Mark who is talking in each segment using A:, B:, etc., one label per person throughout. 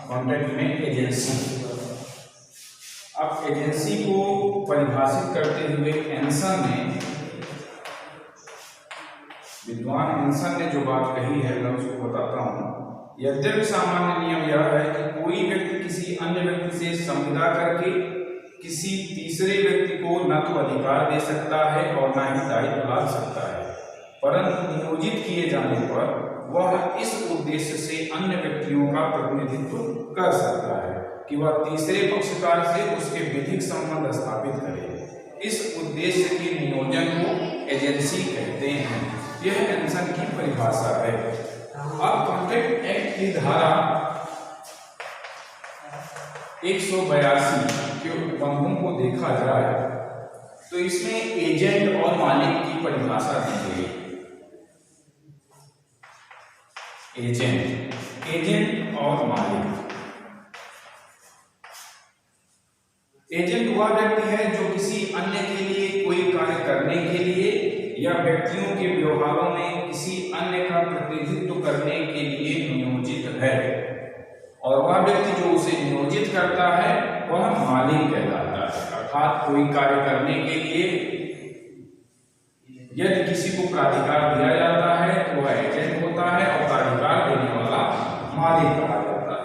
A: Contract में agency. अब agency को परिभाषित करते हुए एंसन ने, विद्वान एंसन ने जो बात कही है मैं उसको बताता हूँ। यद्यपि सामान्य नियम यह है कि कोई व्यक्ति किसी अन्य व्यक्ति से संविदा करके किसी तीसरे व्यक्ति को न तो अधिकार दे सकता है और न ही दायित्व लाद सकता है, परंतु नियोजित किए जाने पर वह इस उद्देश्य से अन्य व्यक्तियों का प्रतिनिधित्व कर सकता है कि वह तीसरे पक्षकार से उसके विधिक संबंध स्थापित करे। इस उद्देश्य के नियोजन को एजेंसी कहते हैं। यह एंसन की परिभाषा है। अब कॉन्ट्रैक्ट एक्ट की धारा 182 के उपबंधों को देखा जाए तो इसमें एजेंट और मालिक की परिभाषा दी गई। एजेंट और मालिक। एजेंट वह व्यक्ति है जो किसी अन्य के लिए कोई कार्य करने के लिए या व्यक्तियों के व्यवहारों में किसी अन्य का प्रतिनिधित्व करने के लिए नियोजित है, और वह व्यक्ति जो उसे नियोजित करता है वह मालिक कहलाता है। अर्थात कोई कार्य करने के लिए यदि किसी को प्राधिकार दिया जाता है तो वह एजेंट होता है और प्राधिकार देने वाला मालिक कहा जाता है।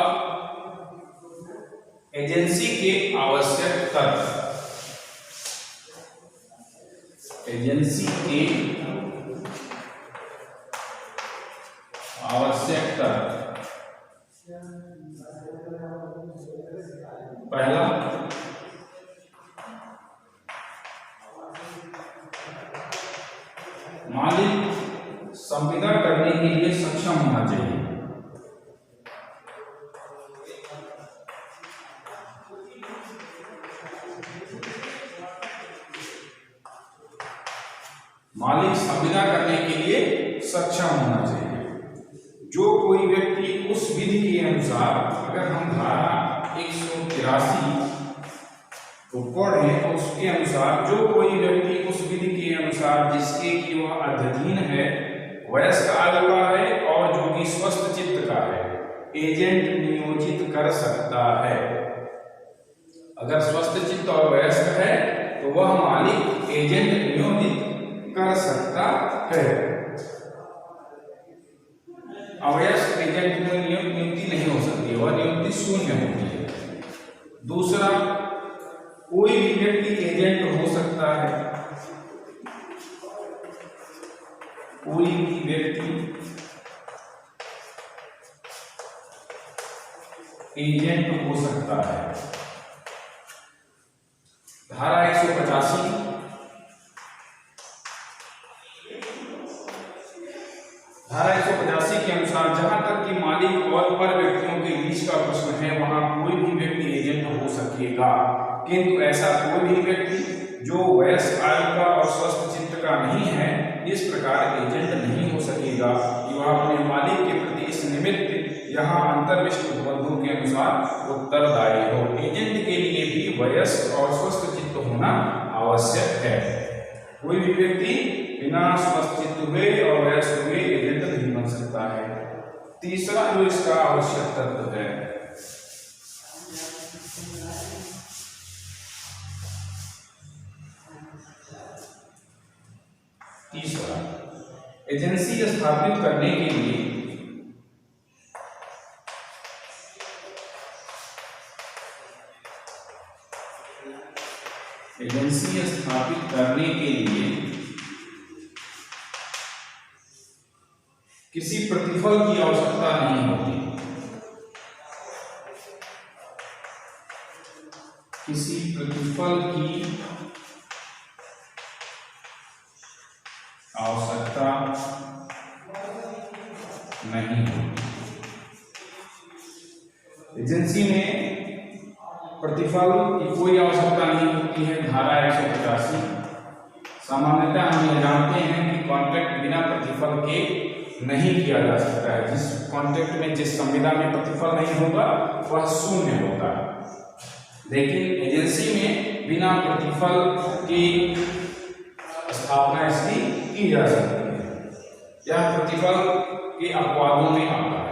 A: अब एजेंसी के आवश्यक तत्व। एजेंसी के आवश्यक तत्व। पहला, मालिक संविदा करने के लिए सक्षम होना चाहिए। मालिक संविदा करने के लिए सक्षम होना चाहिए। जो कोई व्यक्ति उस विधि के अनुसार, अगर हम धारा 183 को पढ़ें तो उसके अनुसार जो कोई व्यक्ति उस विधि के अनुसार जिसके कि वह अधीन है, वयस्क आयु का है और जो कि स्वस्थ चित्त का है, एजेंट नियोजित कर सकता है। अगर स्वस्थ चित्त और वयस्क है तो वह मालिक एजेंट नियोजित कर सकता है। अवयस्क एजेंट में नियुक्ति नहीं हो सकती, वह नियुक्ति शून्य होती है। दूसरा, कोई भी व्यक्ति एजेंट हो सकता है। कोई भी व्यक्ति एजेंट हो सकता है। धारा 185 के अनुसार जहां तक कि मालिक और पर व्यक्तियों के बीच का प्रश्न है, वहां कोई भी व्यक्ति एजेंट हो सकेगा, किंतु ऐसा कोई भी व्यक्ति जो वयस्क आयु का और स्वस्थ चित्त का नहीं है, इस प्रकार एजेंट नहीं हो सकेगा कि वह अपने मालिक के प्रति इस निमित्त यहाँ अंतर्विष्ट उपबंधों के अनुसार उत्तरदायी हो। एजेंट के लिए भी वयस्क और स्वस्थ चित्त होना आवश्यक है। कोई भी व्यक्ति बिना स्वस्थ चित्त हुए और वयस्क हुए एजेंट नहीं बन सकता है। तीसरा जो इसका आवश्यक तत्व है, तीसरा, एजेंसी स्थापित करने के लिए किसी प्रतिफल की आवश्यकता नहीं होती। किसी प्रतिफल की आवश्यकता नहीं होती। एजेंसी में प्रतिफल की कोई आवश्यकता नहीं होती है। धारा 185। सामान्यतः हम यह जानते हैं कि कॉन्ट्रैक्ट बिना प्रतिफल के नहीं किया जा सकता है। जिस कॉन्ट्रैक्ट में, जिस संविदा में प्रतिफल नहीं होगा वह शून्य होता है। लेकिन एजेंसी में बिना प्रतिफल की स्थापना की जा सकती है। यह प्रतिफल के अपवादों में आता है।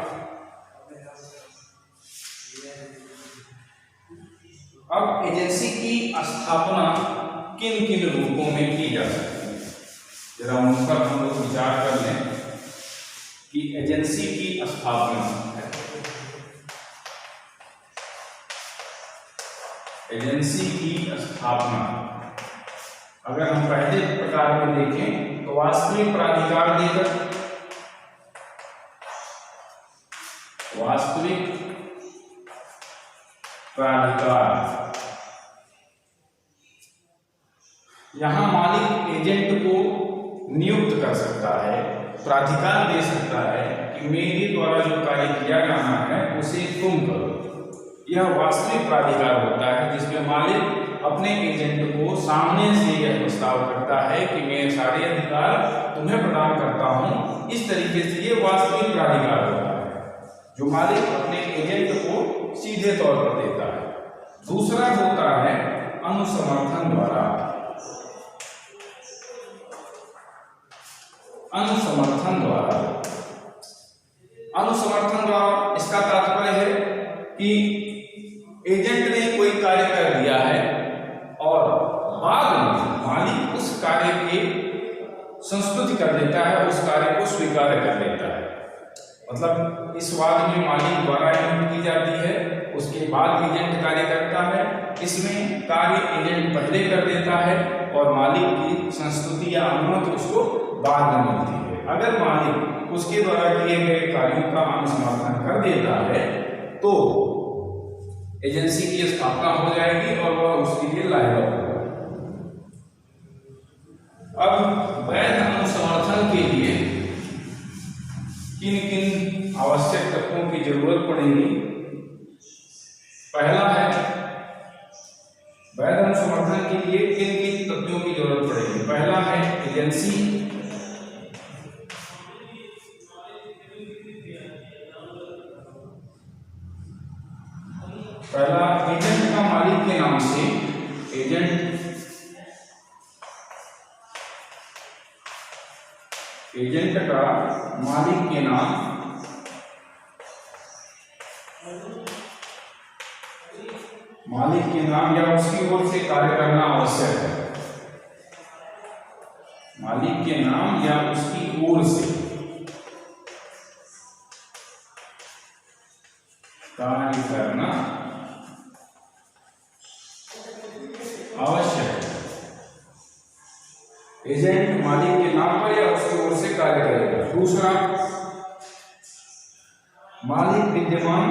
A: अब एजेंसी की स्थापना किन किन रूपों में की जा सकती है, जरा उन पर हम लोग विचार कर लें कि एजेंसी की स्थापना है। एजेंसी की स्थापना अगर हम पहले प्रकार में देखें तो वास्तविक प्राधिकार देकर, वास्तविक प्राधिकार, यहां मालिक एजेंट को नियुक्त कर सकता है, प्राधिकार दे सकता है कि मेरे द्वारा जो कार्य किया जाना है उसे तुम करो। यह वास्तविक प्राधिकार होता है जिसमें मालिक अपने एजेंट को सामने से यह प्रस्ताव करता है कि मैं सारे अधिकार तुम्हें प्रदान करता हूं। इस तरीके से ये वास्तविक प्राधिकार होता है जो मालिक अपने एजेंट को सीधे तौर पर देता है। दूसरा होता है अनुसमर्थन द्वारा। अनुसमर्थन द्वारा, अनुसमर्थन द्वारा इसका तात्पर्य है कि एजेंट ने कोई कार्य कर दिया है और बाद में मालिक उस कार्य की संस्तुति कर देता है, उस कार्य को स्वीकार कर लेता है। मतलब इस वाद में मालिक द्वारा नियुक्त की जाती है, उसके बाद एजेंट कार्य करता है। इसमें कार्य एजेंट पहले कर देता है और मालिक की संस्तुति या अनुमति उसको बाद में मिलती है। अगर मालिक उसके द्वारा किए गए कार्यों का अनुसमर्थन कर देता है तो एजेंसी की स्थापना हो जाएगी और वह उसके लिए लायक होगा। अब वैध अनुसमर्थन के लिए किन किन आवश्यक तत्वों की जरूरत पड़ेगी? पहला है वैध अनुसमर्थन के लिए किन किन तत्वों की जरूरत पड़ेगी। पहला है एजेंसी। पहला एजेंट का मालिक के नाम से, एजेंट का मालिक के नाम, मालिक के नाम या उसकी ओर से कार्य करना आवश्यक है। मालिक के नाम या उसकी ओर से कार्य करना आवश्यक है। एजेंट मालिक के नाम पर या उसकी ओर से कार्य करेगा। दूसरा, मालिक विद्यमान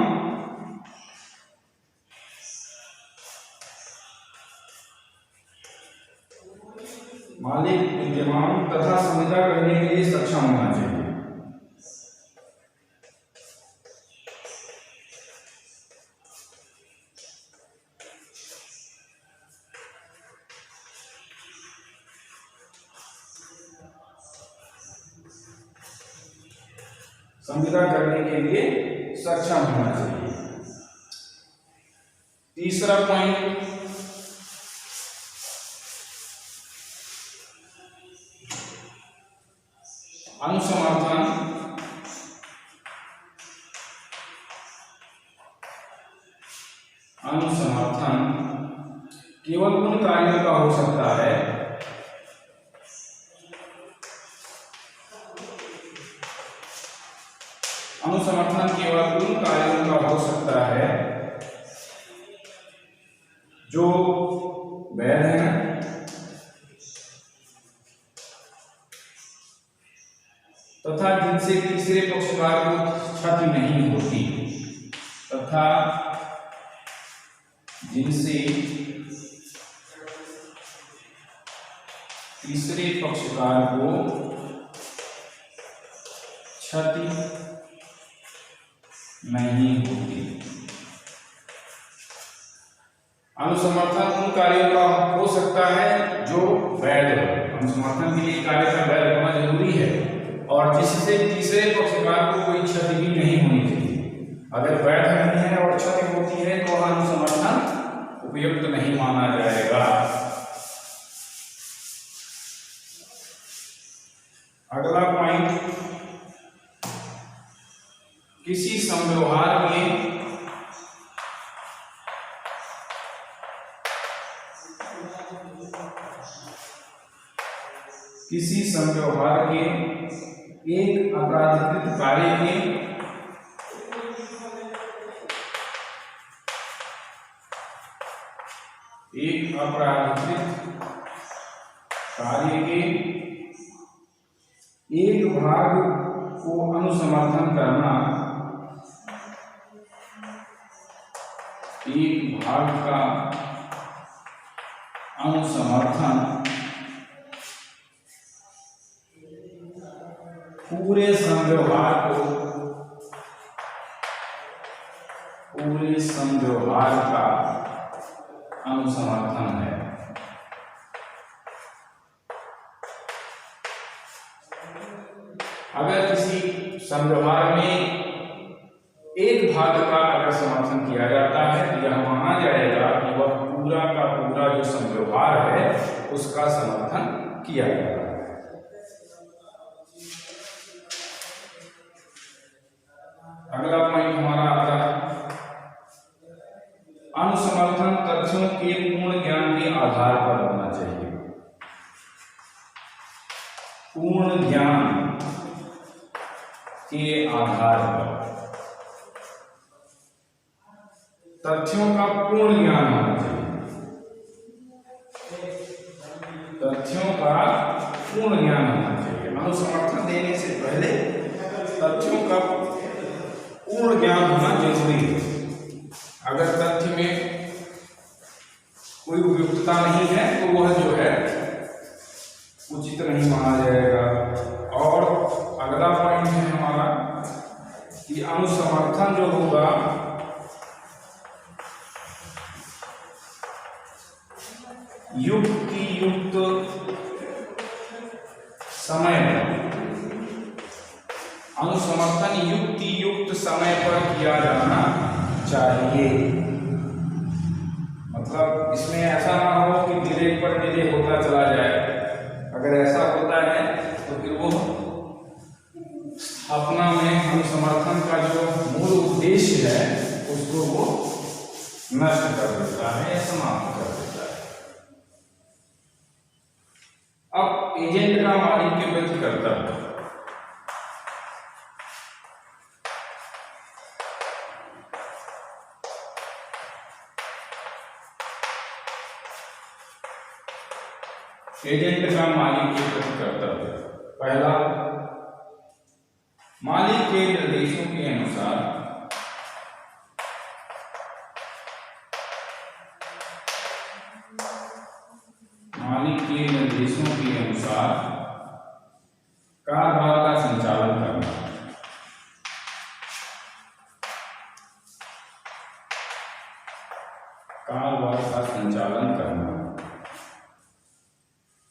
A: तथा संविदा करने के लिए सक्षम होना चाहिए। संविदा करने के लिए सक्षम होना चाहिए। तीसरा पॉइंट, अनुसमर्थन केवल उन कार्यों का हो सकता है अनुसमर्थन केवल उन कार्यों का हो सकता है जो वैध हैं तथा जिनसे तीसरे पक्षकार को क्षति नहीं होती, तथा जिनसे तीसरे पक्षकार को क्षति नहीं होती। अनुसमर्थन उन कार्यों का हो सकता है जो वैध हो। अनुसमर्थन के लिए कार्य का वैध होना जरूरी है और जिससे तीसरे पक्षकार को कोई क्षति भी नहीं होनी चाहिए। अगर वैध नहीं है और क्षति होती है तो अनुसमर्थन उपयुक्त नहीं माना जाएगा। अगला पॉइंट, किसी समव्यवहार में एक अपराधिकृत कार्य के एक भाग को अनुसमर्थन करना, एक भाग का अनुसमर्थन पूरे समव्यवहार का अनुसमर्थन है। अगर किसी समव्यवहार में एक भाग का अगर समर्थन किया जाता है तो यह माना जाएगा कि वह पूरा का पूरा जो समव्यवहार है उसका समर्थन किया जाता है। अगला पॉइंट हमारा आता है, अनुसमर्थन तथ्यों के पूर्ण ज्ञान के आधार पर होना चाहिए। पूर्ण ज्ञान के आधार पर, तथ्यों का पूर्ण ज्ञान होना चाहिए। तथ्यों का पूर्ण ज्ञान होना चाहिए। अनुसमर्थन देने से पहले तथ्यों का पूर्ण ज्ञान होना जरूरी है। अगर तथ्य में कोई उपयुक्तता नहीं है तो वह जो है उचित नहीं माना जाएगा। और अगला पॉइंट है हमारा कि अनुसमर्थन जो होगा युक्त समय पर, अनुसमर्थन युक्त समय पर किया जाना चाहिए। मतलब इसमें ऐसा ना हो कि डिले पर डिले होता चला जाए। अगर ऐसा होता है तो फिर वो स्थापना में अनुसमर्थन का जो मूल उद्देश्य है उसको वो नष्ट कर देता है या समाप्त कर देता है। अब एजेंट का मालिक के प्रति कर्तव्य। एजेंट का मालिक के प्रति कर्तव्य। पहला, मालिक के निर्देशों के अनुसार कारोबार का संचालन करना। कारोबार का संचालन करना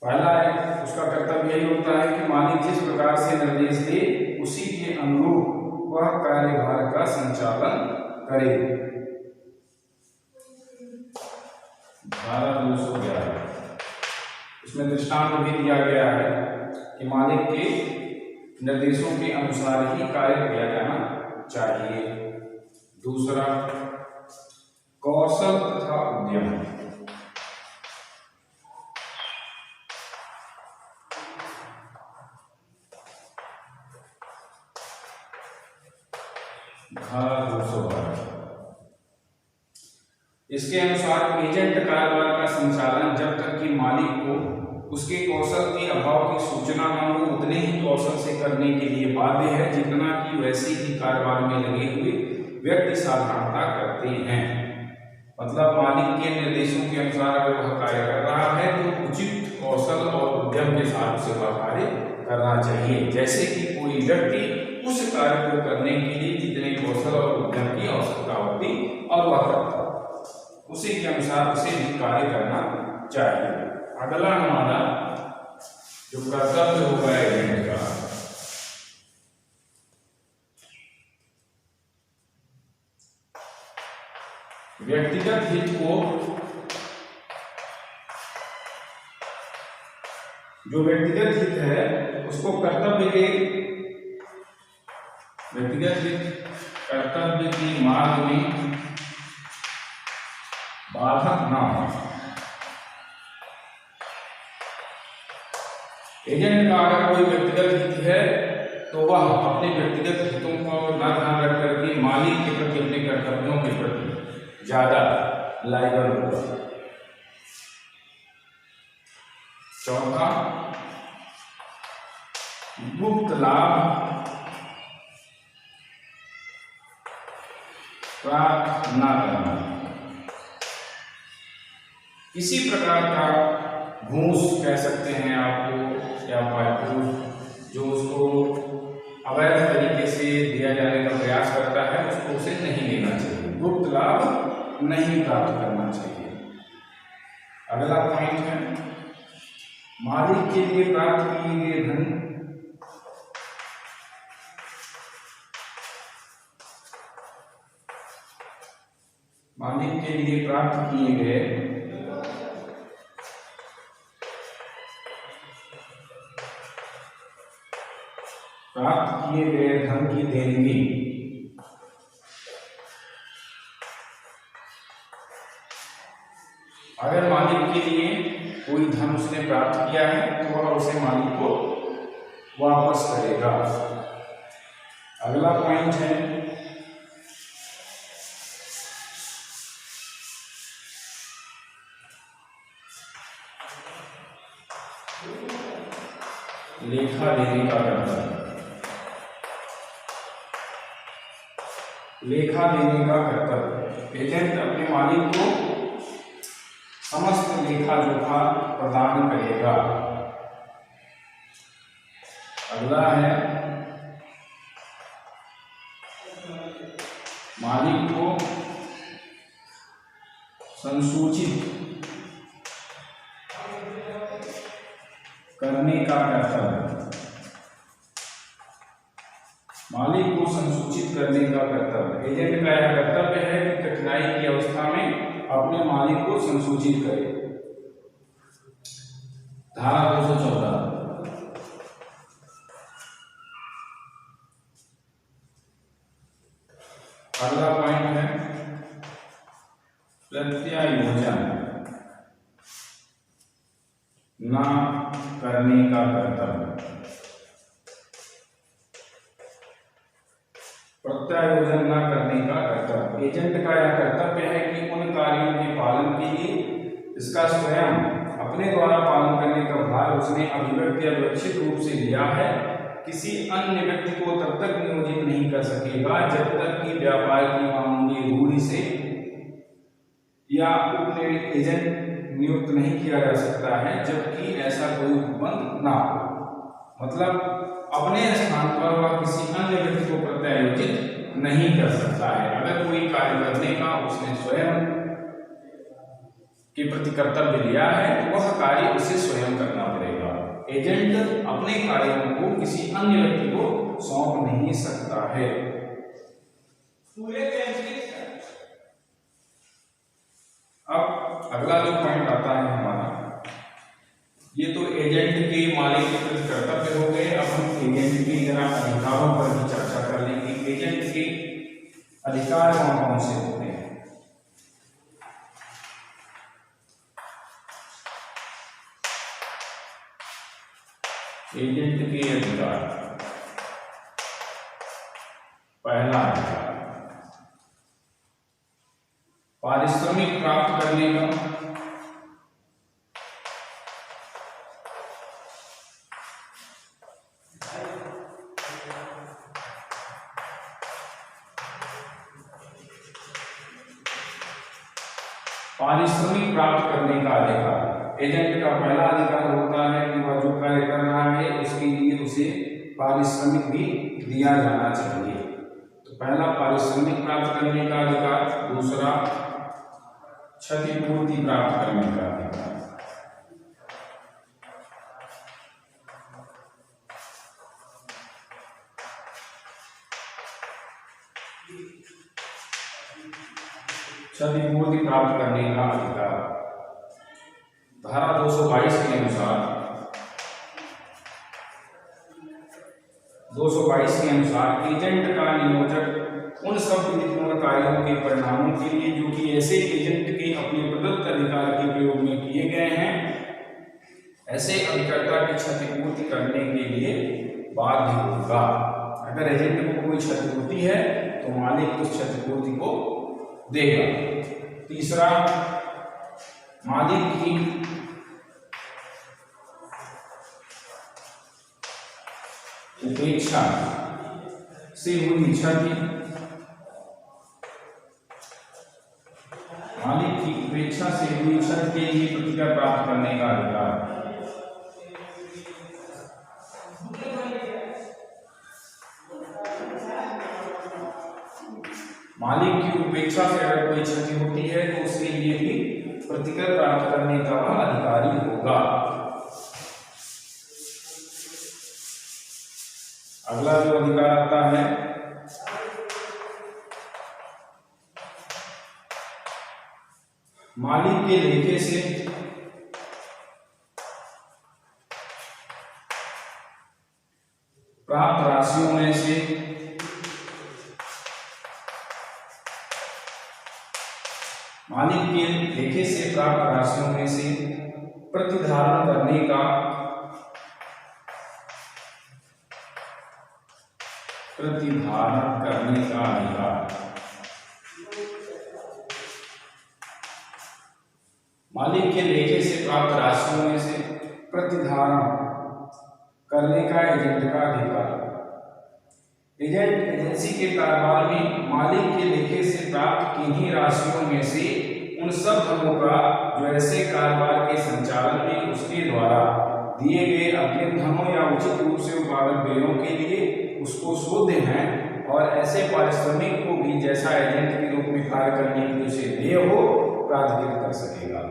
A: पहला है, उसका कर्तव्य यही होता है कि मालिक जिस प्रकार से निर्देश दे उसी के अनुरूप वह कार्यभार का संचालन करे। धारा 211 इसमें दृष्टांत भी दिया गया है कि मालिक के निर्देशों के अनुसार ही कार्य किया जाना चाहिए। दूसरा, कौशल तथा उद्यम। धारा 212 इसके अनुसार एजेंट कारोबार का संचालन जब तक कि मालिक को उसके कौशल के अभाव की सूचना न हो उतने ही कौशल से करने के लिए बाध्य है जितना कि वैसे ही कारोबार में लगे हुए व्यक्ति साधारणता करते हैं। मतलब मालिक के निर्देशों के अनुसार अगर वह कार्य कर रहा है तो उचित कौशल और उद्यम के साथ उसे वह कार्य करना चाहिए। जैसे कि कोई व्यक्ति उस कार्य को करने के लिए जितने कौशल और उद्यम की आवश्यकता होती और वह करता, उसी के अनुसार उसे भी कार्य करना चाहिए। अगला हमारा जो कर्तव्य होगा एजेंट का, व्यक्तिगत हित को जो व्यक्तिगत हित है उसको कर्तव्य के मार्ग में बाधक ना हो। एजेंट का अगर कोई व्यक्तिगत हित है तो वह अपने व्यक्तिगत हितों को न ध्यान रख करके मालिक के प्रति, अपने कर्तव्यों के प्रति ज्यादा लायबल होगा। चौथा, गुप्त लाभ प्राप्त न करना। किसी प्रकार का घूस कह सकते हैं आपको या पारितोषिक जो उसको अवैध तरीके से दिया जाने का प्रयास करता है उसको उसे नहीं लेना चाहिए, गुप्त लाभ नहीं प्राप्त करना चाहिए। अगला पॉइंट है, मालिक के लिए प्राप्त किए गए धन धन की देनगी अगर मालिक के लिए कोई धन उसने प्राप्त किया है तो वह उसे मालिक को वापस करेगा। अगला पॉइंट है, लेखा देने का कर्तव्य। लेखा देने का कर्तव्य, एजेंट अपने मालिक को समस्त लेखा जोखा प्रदान करेगा। अगला है, मालिक को संसूचित करने का कर्तव्य। मालिक को संसूचित करने का कर्तव्य, एजेंट का यह कर्तव्य है कि कठिनाई की अवस्था में अपने मालिक को संसूचित करे। धारा 214। अगला पॉइंट है प्रत्यायोजन ना करने का कर्तव्य। प्रत्यायोजन न करने का कर्तव्य, एजेंट का यह कर्तव्य है कि उन कार्यों के पालन के लिए इसका स्वयं अपने द्वारा पालन करने का भार उसने अभिव्यक्त या विकसित रूप से लिया है, किसी अन्य व्यक्ति को तब तक नियोजित नहीं कर सकेगा जब तक कि व्यापार की मामूली रूढ़ि से या उपने एजेंट नियुक्त नहीं किया जा सकता है जबकि ऐसा कोई उपबंध ना हो। मतलब अपने स्थान पर वह किसी अन्य व्यक्ति को प्रत्यायोजित नहीं कर सकता है। अगर कोई कार्य करने का उसने स्वयं के प्रति कर्तव्य लिया है तो वह कार्य उसे स्वयं करना पड़ेगा। एजेंट अपने कार्यों को किसी अन्य व्यक्ति को सौंप नहीं सकता है। अब अगला जो पॉइंट आता है हमारा, ये तो एजेंट के मालिक के प्रति कर्तव्य हो गए। अब हम एजेंट के जरा अधिकारों पर भी चर्चा कर लेंगे। एजेंट के अधिकार कौन कौन से होते हैं? एजेंट के अधिकार, पहला अधिकार पारिश्रमिक प्राप्त करने का। पारिश्रमिक प्राप्त करने का अधिकार, एजेंट का पहला अधिकार होता है कि वह जो कार्य कर रहा है उसके लिए उसे पारिश्रमिक भी दिया जाना चाहिए। तो पहला पारिश्रमिक प्राप्त करने का अधिकार, दूसरा क्षतिपूर्ति प्राप्त करने का अधिकार। क्षतिपूर्ति प्राप्त करने का अधिकार धारा 222 के अनुसार 222 के अनुसार एजेंट का नियोजक उन सब विधिपूर्ण कार्यों के परिणामों के लिए जो कि ऐसे एजेंट के अपने प्रदत्त अधिकार के प्रयोग में किए गए हैं, ऐसे अभिकर्ता की क्षतिपूर्ति करने के लिए बाध्य होगा। अगर एजेंट को कोई क्षति होती है तो मालिक उस क्षतिपूर्ति को देगा। तीसरा, मालिक की उपेक्षा से हुई क्षति, मालिक की उपेक्षा से हुई क्षति के लिए प्रतिक्रिया प्राप्त करने का अधिकार। मालिक की उपेक्षा से अगर कोई क्षति होती है तो उसके लिए भी प्रतिकर प्राप्त करने का वह अधिकारी होगा। अगला जो अधिकार आता है मालिक के लेखे से प्राप्त राशियों में से मालिक के लेखे से प्राप्त राशियों में से प्रतिधारण करने का अधिकार। मालिक के लेखे से प्राप्त राशियों में से प्रतिधारण करने का एजेंट का अधिकार। एजेंट एजेंसी के कारोबार में मालिक के लेखे से प्राप्त किन्हीं राशियों में से उन सब धनों का जो ऐसे कारोबार के संचालन में उसके द्वारा दिए गए अग्रिम धनों या उचित रूप से उत्पादक व्ययों के लिए उसको शोध है और ऐसे पारिश्रमिक को भी जैसा एजेंट के रूप में कार्य करने के लिए उसे देय हो प्राधिकृत कर सकेगा।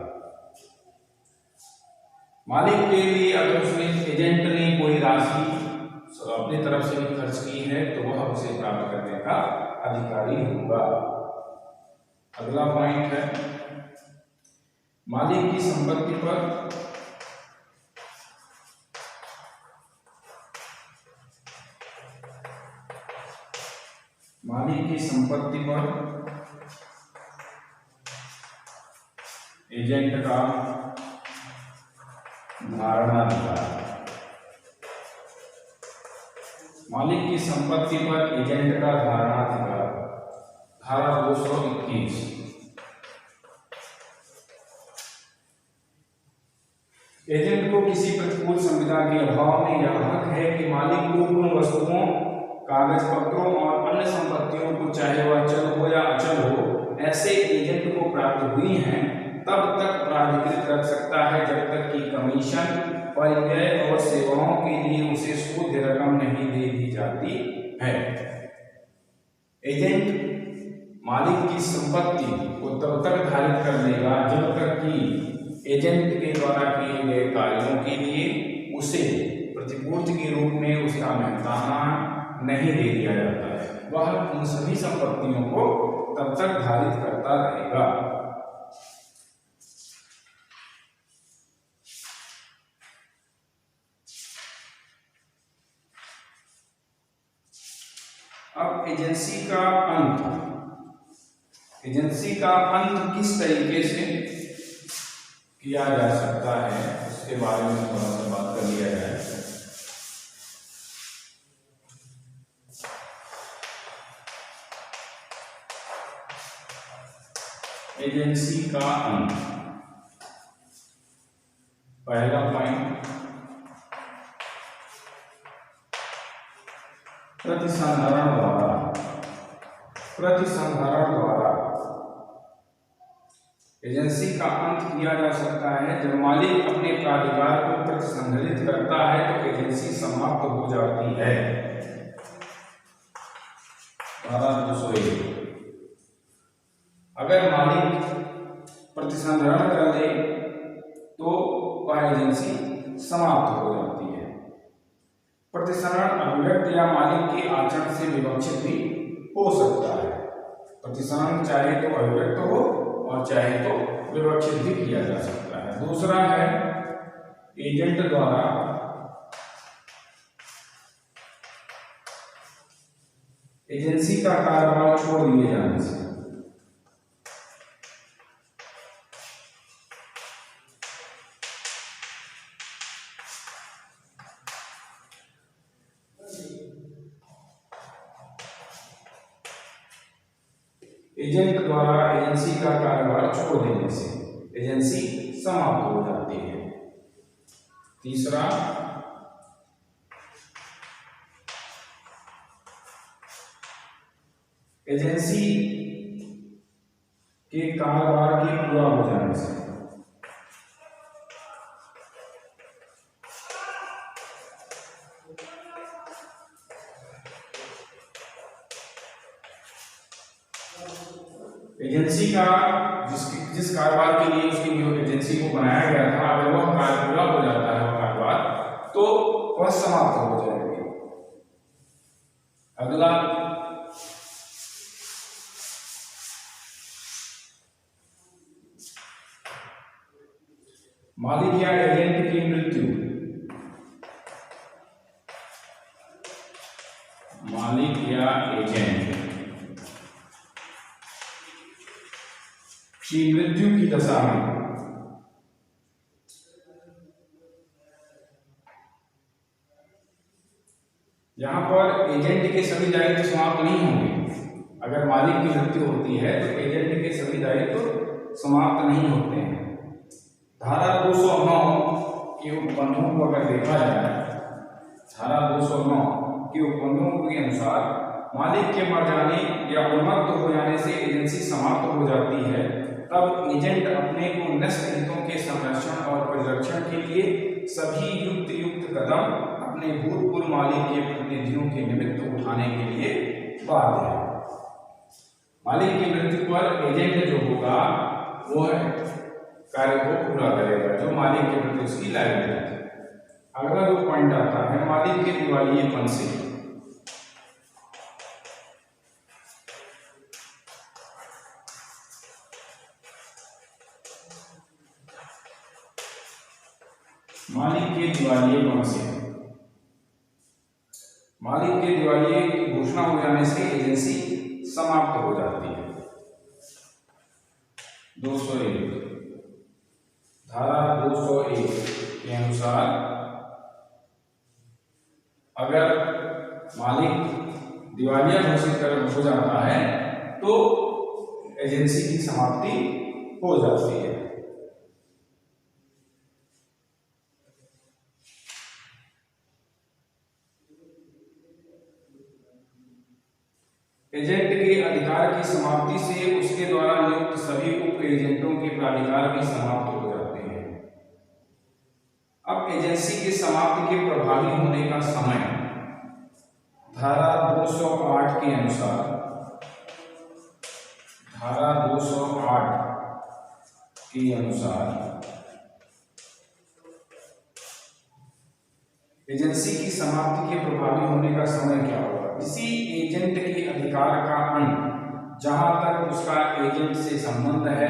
A: मालिक के लिए अगर उसने एजेंट ने कोई राशि अपनी तरफ से भी खर्च की है तो वह उसे प्राप्त करने का अधिकारी होगा। अगला पॉइंट है मालिक की संपत्ति पर एजेंट का धारणा अधिकार। मालिक की संपत्ति पर एजेंट का धारणा अधिकार, धारा 221। एजेंट को किसी प्रतिकूल संविदा के अभाव में यह हक है कि मालिक को उन वस्तुओं, कागज पत्रों और अन्य संपत्तियों को चाहे वह चल हो या अचल हो ऐसे एजेंट को प्राप्त हुई हैं तब तक प्राधिकृत रख सकता है जब तक कि कमीशन, परिव्यय और सेवाओं के लिए उसे शुद्ध रकम नहीं दे दी जाती है। एजेंट मालिक की संपत्ति को तब तक धारित कर लेगा जब तक कि एजेंट के द्वारा किए गए कार्यों के लिए उसे प्रतिपूर्ति के रूप में उसका मेहनताना नहीं दे दिया जाता है। वह उन सभी संपत्तियों को तब तक धारित करता रहेगा। अब एजेंसी का अंत किस तरीके से किया जा सकता है उसके बारे में थोड़ा सा बात कर लिया जाए। एजेंसी का अंत, पहला पॉइंट प्रतिसंहरण द्वारा एजेंसी का अंत किया जा सकता है। जब मालिक अपने प्राधिकार को प्रतिसंहरित करता है तो एजेंसी समाप्त हो जाती है। धारा 201। अगर मालिक प्रतिसंहरण कर ले तो वह एजेंसी समाप्त हो जाती है। प्रतिसंहरण अभिव्यक्त या मालिक के आचरण से विवक्षित भी हो सकता है। प्रतिसंहरण चाहे तो अभिव्यक्त हो और चाहे तो विवक्षित भी किया जा सकता है। दूसरा है एजेंट द्वारा एजेंसी का कार्यभार छोड़ दिए जाने से। एजेंट द्वारा एजेंसी का कार्यभार छोड़ देने से एजेंसी समाप्त हो जाती है। तीसरा, एजेंसी के कार्यभार के पूरा हो जाने से। एजेंसी का जिस कारोबार के लिए उसकी एजेंसी को बनाया गया था, अगर वह कार्य पूरा हो जाता है वह कारोबार, तो वह समाप्त हो जाएगी। अगला, मालिक या एजेंट की मृत्यु। मालिक या एजेंट की मृत्यु की दशा में यहां पर एजेंट के सभी दायित्व समाप्त नहीं होंगे। अगर मालिक की मृत्यु होती है तो एजेंट के सभी दायित्व समाप्त नहीं होते हैं। धारा 209 के उपबंधों को अगर देखा जाए, धारा 209 के उपबंधों के अनुसार मालिक के मर जाने या उन्मत्त हो जाने से एजेंसी समाप्त हो जाती है, तब एजेंट अपने को नष्ट हितों के संरक्षण और परिरक्षण के लिए सभी युक्त कदम अपने भूतपूर्व मालिक के प्रतिनिधियों के निमित्त उठाने के लिए बाध्य है। मालिक की मृत्यु पर एजेंट जो होगा वह कार्य को पूरा करेगा जो मालिक के प्रति उसकी लायबिलिटी है। अगला जो पॉइंट आता है, मालिक के दिवालियेपन से। मालिक के दिवालियेपन से, मालिक के दिवालिये की घोषणा हो जाने से एजेंसी समाप्त हो जाती है। 201 धारा 201 के अनुसार अगर मालिक दिवालिया घोषित हो जाता है तो एजेंसी की समाप्ति हो जाती है। एजेंट के अधिकार की समाप्ति से उसके द्वारा नियुक्त सभी उप एजेंटों के प्राधिकार भी समाप्त हो जाते हैं। अब एजेंसी के समाप्ति के प्रभावी होने का समय धारा 208 के अनुसार, धारा 208 के अनुसार एजेंसी की समाप्ति के प्रभावी होने का समय क्या होगा? किसी एजेंट के अधिकार का अंत जहां तक उसका एजेंट से संबंध है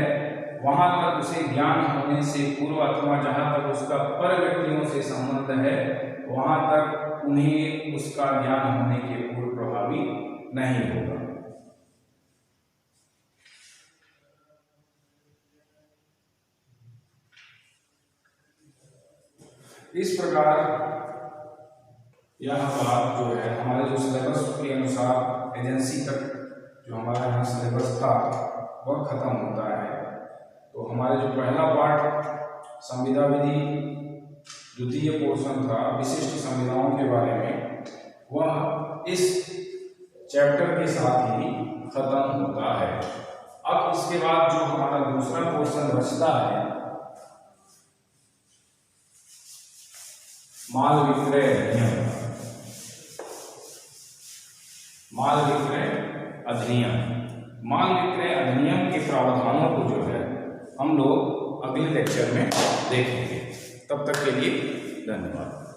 A: वहां तक उसे ज्ञान होने से पूर्व, अथवा जहां तक उसका पर व्यक्तियों से संबंध है वहां तक उन्हें उसका ज्ञान होने के पूर्व प्रभावी नहीं होगा। इस प्रकार यह बात जो है हमारे जो सिलेबस के अनुसार एजेंसी तक जो हमारा यहाँ सिलेबस था वह खत्म होता है। तो हमारे जो पहला पार्ट संविदा विधि द्वितीय पोर्शन था विशिष्ट संविदाओं के बारे में, वह इस चैप्टर के साथ ही खत्म होता है। अब इसके बाद जो हमारा दूसरा पोर्शन बचता है माल विक्रय अधिनियम, माल विक्रय अधिनियम। माल विक्रय अधिनियम के प्रावधानों को जो है हम लोग अगले लेक्चर में देखेंगे। तब तक के लिए धन्यवाद।